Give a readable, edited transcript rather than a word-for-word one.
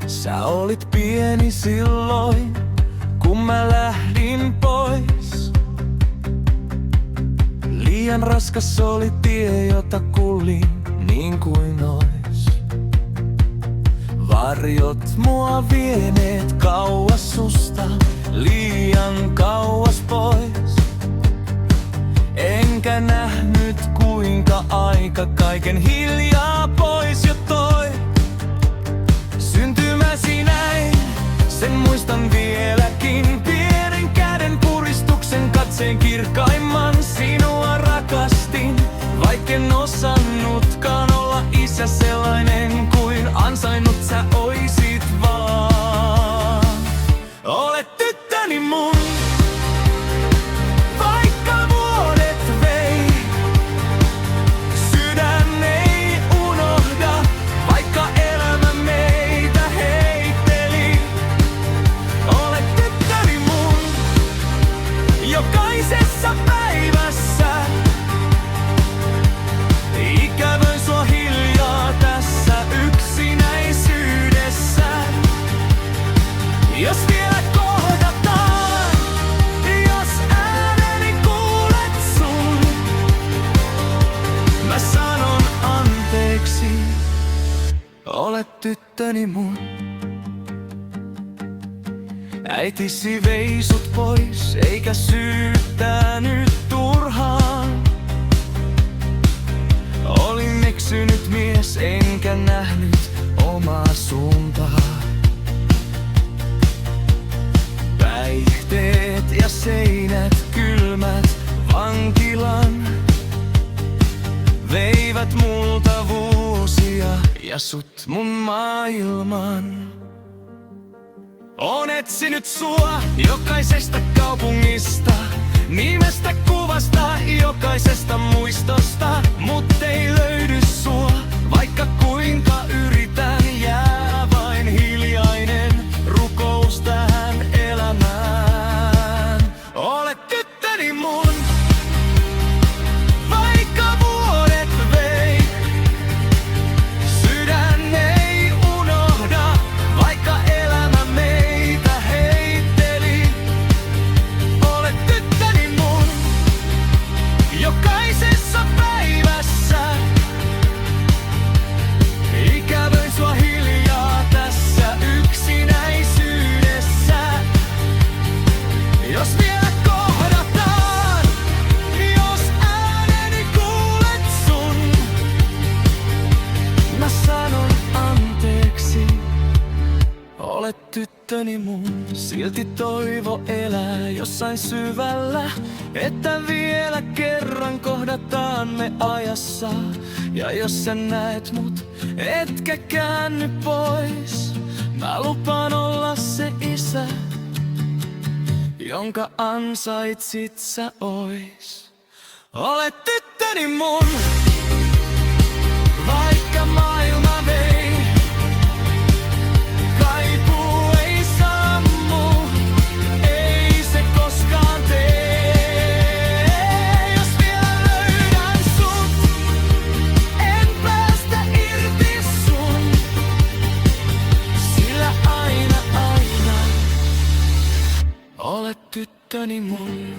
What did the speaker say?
Sä olit pieni silloin, kun mä lähdin pois. Liian raskas oli tie, jota kuljin niin kuin ois. Varjot mua vieneet kauas susta, liian kauas pois. Enkä nähnyt kuinka aika kaiken hiljaa pois jo toi. Syntymäsi näin, sen muistan vieläkin. Pienen käden puristuksen, katseen kirkkaimman. Sinua rakastin, vaikken osannutkaan olla isä sellainen kuin ansainnut sä oisit vaan. Olet tyttöni mun, vaikka vuodet vei. Sydän ei unohda, vaikka elämä meitä heitteli. Olet tyttöni mun, jokaisessa päivässä. Ikävöin sua hiljaa tässä yksinäisyydessä. Jos vielä kohdataan, jos ääneni kuulet sun, mä sanon anteeksi. Olet tyttöni mun. Äitisi vei sut pois, eikä syyttänyt turhaan. Olin eksynyt mies, enkä nähnyt omaa suuntaa. Päihteet ja seinät kylmät vankilan veivät multa vuosia ja sut mun maailman. On etsinyt sua jokaisesta kaupungista, nimestä, kuvasta, jokaisesta muistosta. Mut ei löydy sua, vaikka kuinka yritän. Jää vain hiljainen rukous tähän elämään. Olet tyttöni mun, vaikka vuodet vei. Sydän ei unohda, vaikka elämä meitä heitteli. Olet tyttöni mun, jokaisessa päivässä. Ikävöin sua hiljaa tässä yksinäisyydessä. Jos vielä kohdataan, jos ääneni kuulet sun, mä sanon anteeksi. Olet tyttöni mun, silti toivo elää jossain syvällä, että vielä kerran kohdataan me ajassa. Ja jos sä näet mut, etkä käänny pois, mä lupaan olla se isä, jonka ansaitsit sä ois. Olet tyttöni mun, vaikka maailma vei. Kaipuu ei sammu, ei se koskaan tee. Jos vielä löydän sut, en päästä irti sun. Sillä aina, olet tyttöni mun.